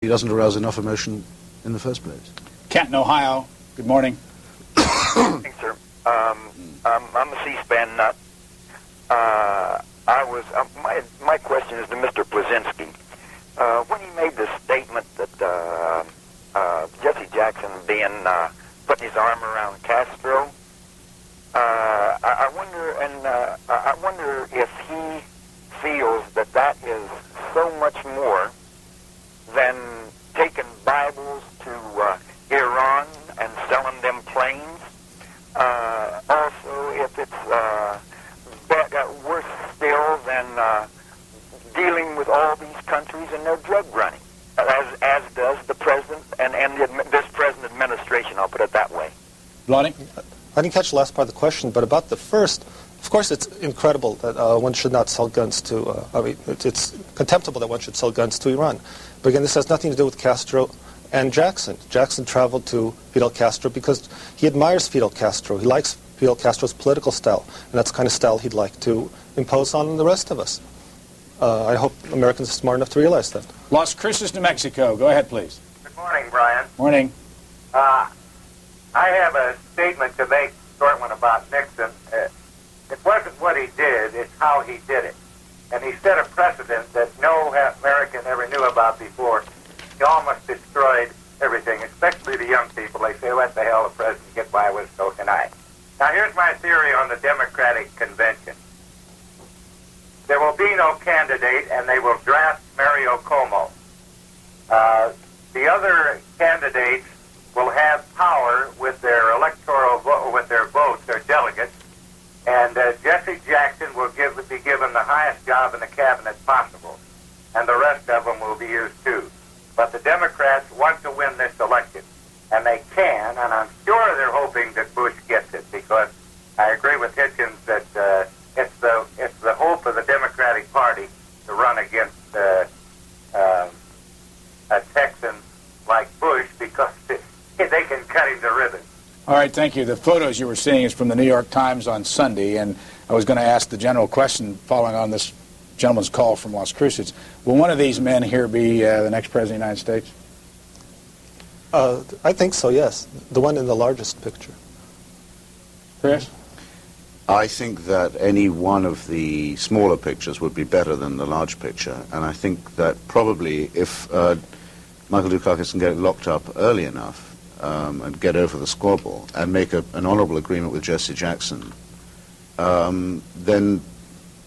he doesn't arouse enough emotion in the first place. Canton, Ohio. Good morning. Thanks, sir. I'm a C-SPAN nut. My question is to Mr. Placzynski. When he made the statement that Jesse Jackson being putting his arm around Castro, I wonder if he feels that that is so much more than taking Bibles to Iran and selling them planes. Also, if it's worse still than dealing with all these countries and their drug running, as does the president and this present administration. I'll put it that way. Wlady? I didn't catch the last part of the question, but about the first, of course, it's incredible that one should not sell guns to. It's contemptible that one should sell guns to Iran. But again, this has nothing to do with Castro and Jackson. Jackson traveled to Fidel Castro because he admires Fidel Castro. He likes Fidel Castro's political style, and that's the kind of style he'd like to impose on the rest of us. I hope Americans are smart enough to realize that. Las Cruces, New Mexico. Go ahead, please. Good morning, Brian. Morning. I have a statement to make, short one, about Nixon. It wasn't what he did, it's how he did it. And he set a precedent that no American ever knew about before. He almost destroyed everything, especially the young people. They say, what the hell, the president get by with so tonight. Now, here's my theory on the Democratic Convention. There will be no candidate, and they will draft Mario Cuomo. The other candidates will have power with their electoral vote, with their votes, their delegates, and Jesse Jackson will be given the highest job in the cabinet possible, and the rest of them will be used too. But the Democrats want to win this election, and they can, and I'm sure they're hoping that Bush gets it, because I agree with Hitchens that it's the hope of the Democratic Party to run against a Texan like Bush, because they can cut him to ribbons. All right, thank you. The photos you were seeing is from the New York Times on Sunday, and I was going to ask the general question following on this gentleman's call from Las Cruces. Will one of these men here be the next president of the United States? I think so, yes. The one in the largest picture. Chris? I think that any one of the smaller pictures would be better than the large picture, and I think that probably if Michael Dukakis can get locked up early enough and get over the squabble and make an honorable agreement with Jesse Jackson, then,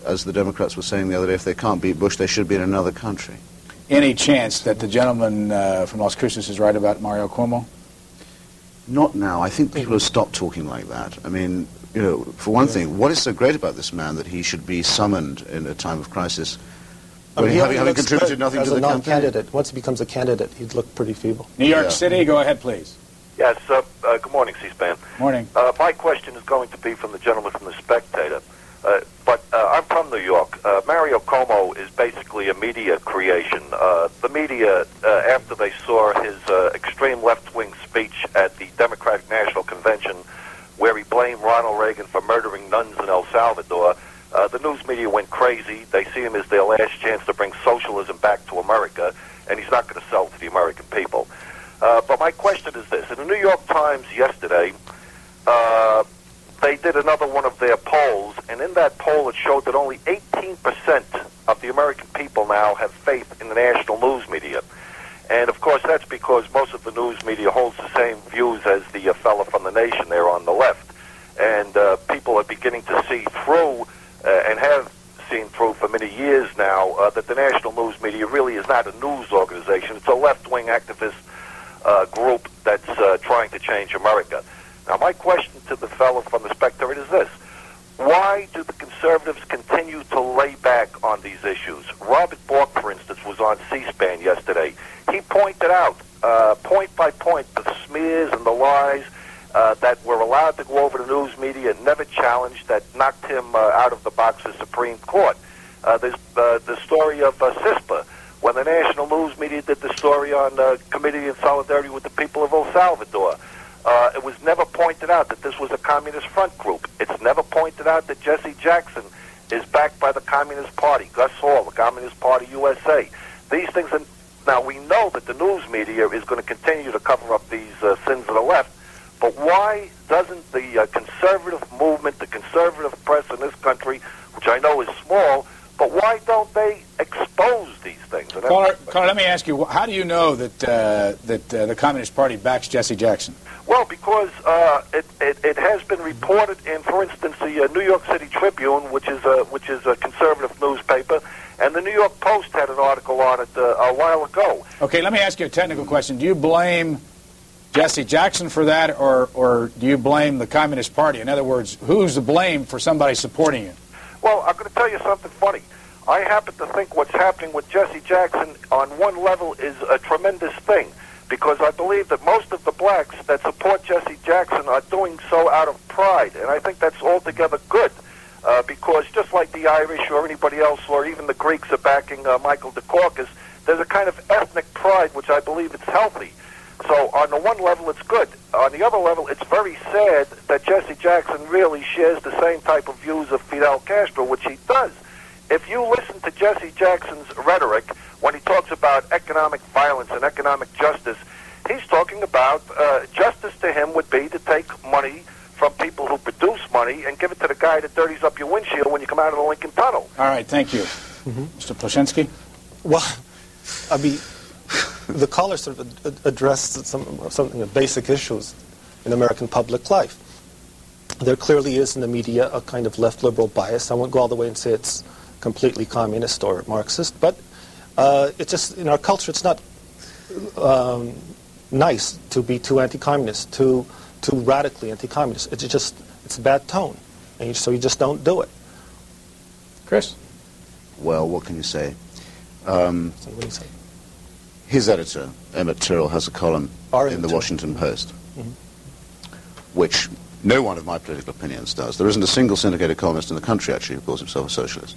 as the Democrats were saying the other day, if they can't beat Bush, they should be in another country. Any chance that the gentleman from Las Cruces is right about Mario Cuomo? Not now. I think people have stopped talking like that. I mean, you know, for one thing, what is so great about this man that he should be summoned in a time of crisis, having contributed nothing to the campaign? Once he becomes a candidate, he'd look pretty feeble. New York City, go ahead, please. Yes, good morning, C-SPAN. Morning. My question is going to be from the gentleman from The Spectator. But I'm from New York. Mario Cuomo is basically a media creation. The media, after they saw his extreme left-wing speech at the Democratic National Convention, where he blamed Ronald Reagan for murdering nuns in El Salvador, the news media went crazy. They see him as their last chance to bring socialism back to America, and he's not going to sell it to the American people. But my question is this. In the New York Times yesterday, they did another one of their polls, and in that poll it showed that only 18% of the American people now have faith in the national news media. And, of course, that's because most of the news media holds the same views as the fellow from The Nation there on the left. And people are beginning to see through, and have seen through for many years now, that the national news media really is not a news organization. It's a left-wing activist group that's trying to change America. Now, my question to the fellow from The Spectator is this. Why do the conservatives continue to lay back on these issues? Robert Bork, for instance, was on C-SPAN yesterday. He pointed out, point by point, the smears and the lies that were allowed to go over the news media and never challenged, that knocked him out of the box of Supreme Court. There's the story of CISPA, when the national news media did the story on Committee in Solidarity with the People of El Salvador. It was never pointed out that this was a Communist Front group. It's never pointed out that Jesse Jackson is backed by the Communist Party, Gus Hall, the Communist Party USA. These things are Now, we know that the news media is going to continue to cover up these sins of the left, but why doesn't the conservative movement, the conservative press in this country, which I know is small, but why don't they expose these things? Caller, let me ask you, how do you know that the Communist Party backs Jesse Jackson? Well, because it has been reported in, for instance, the New York City Tribune, which is a conservative newspaper, and the New York Post had an article on it a while ago. Okay, let me ask you a technical question. Do you blame Jesse Jackson for that, or do you blame the Communist Party? In other words, who's to blame for somebody supporting you? Well, I'm going to tell you something funny. I happen to think what's happening with Jesse Jackson on one level is a tremendous thing, because I believe that most of the blacks that support Jesse Jackson are doing so out of pride, and I think that's altogether good, because just like the Irish or anybody else, or even the Greeks are backing Michael Dukakis, there's a kind of ethnic pride which I believe is healthy. So on the one level, it's good. On the other level, it's very sad that Jesse Jackson really shares the same type of views of Fidel Castro, which he does. If you listen to Jesse Jackson's rhetoric, when he talks about economic violence and economic justice, he's talking about justice to him would be to take money from people who produce money and give it to the guy that dirties up your windshield when you come out of the Lincoln Tunnel. All right, thank you. Mr. Placzynski? Well, I mean, the caller sort of addressed some basic issues in American public life. There clearly is in the media a kind of left-liberal bias. I won't go all the way and say it's completely communist or Marxist, but it's just, in our culture, it's not nice to be too anti-communist, too radically anti-communist. It's a bad tone, and so you just don't do it. Chris? Well, what can you say? So what do you say? His editor, Emmett Tyrrell, has a column in the Washington Post, which no one of my political opinions does. There isn't a single syndicated columnist in the country, actually, who calls himself a socialist.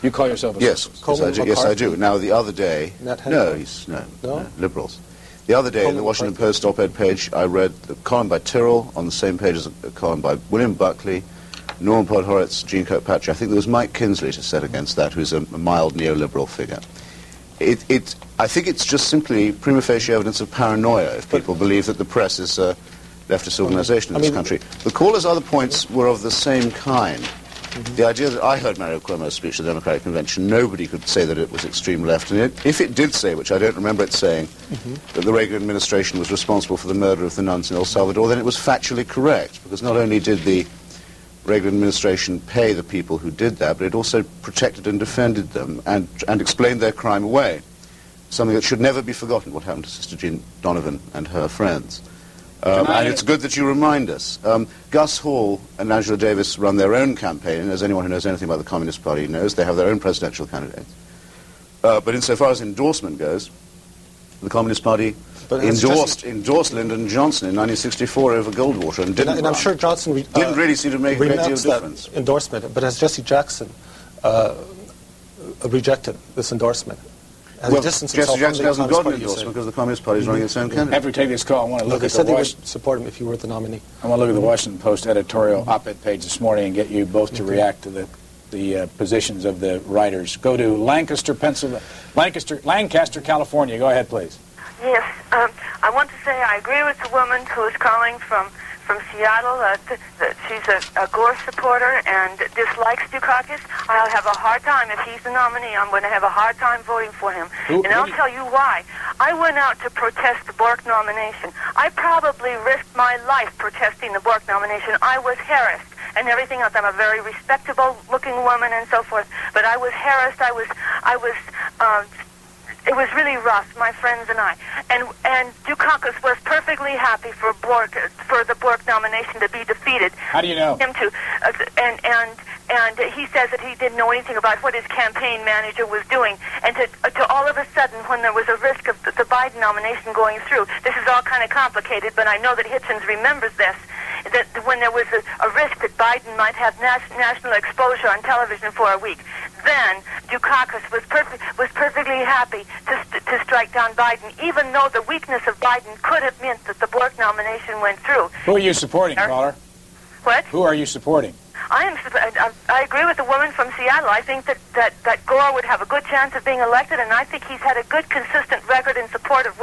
You call yourself a socialist? Yes, I do. Now, the other day... No, liberals. The other day, in the Washington Post op-ed page, I read the column by Tyrrell on the same page as a column by William Buckley, Norman Podhoretz, Gene Kirkpatrick. I think there was Mike Kinsley to set against that, who's a mild neoliberal figure. I think it's just simply prima facie evidence of paranoia if people believe that the press is a leftist organization in this country. The caller's other points were of the same kind. The idea that I heard Mario Cuomo's speech at the Democratic Convention, nobody could say that it was extreme left. And if it did say, which I don't remember it saying, that the Reagan administration was responsible for the murder of the nuns in El Salvador, then it was factually correct, because not only did the Reagan administration pay the people who did that, but it also protected and defended them and explained their crime away. Something that should never be forgotten, what happened to Sister Jean Donovan and her friends. And it's good that you remind us. Gus Hall and Angela Davis run their own campaign, and as anyone who knows anything about the Communist Party knows, they have their own presidential candidates. But insofar as endorsement goes, the Communist Party endorsed Lyndon Johnson in 1964 over Goldwater and didn't. And I'm sure Johnson didn't really seem to make a great deal of difference. That endorsement, but has Jesse Jackson rejected this endorsement? Well, Jesse Jackson hasn't got an endorsement because the Communist Party is running its own candidate. After we take this call, I want to look at the Washington... They said they would support him if you were the nominee. I want to look at the Washington Post editorial op-ed page this morning and get you both to react to the positions of the writers. Go to Lancaster, California. Go ahead, please. Yes, I want to say I agree with the woman who is calling from Seattle. She's a Gore supporter and dislikes Dukakis. I'll have a hard time if he's the nominee. I'm going to have a hard time voting for him. And I'll tell you why. I went out to protest the Bork nomination. I probably risked my life protesting the Bork nomination. I was harassed and everything else. I'm a very respectable-looking woman and so forth, but I was harassed. It was really rough, my friends and I. And Dukakis was perfectly happy for the Bork nomination to be defeated. How do you know? Him too. And he says that he didn't know anything about what his campaign manager was doing. And to all of a sudden, when there was a risk of the Biden nomination going through, this is all kind of complicated, but I know that Hitchens remembers this, that when there was a risk that Biden might have national exposure on television for a week, then Dukakis was perfectly happy to strike down Biden, even though the weakness of Biden could have meant that the Bork nomination went through. Who are you supporting, caller? What? Who are you supporting? I agree with the woman from Seattle. I think that Gore would have a good chance of being elected, and I think he's had a good, consistent record in support of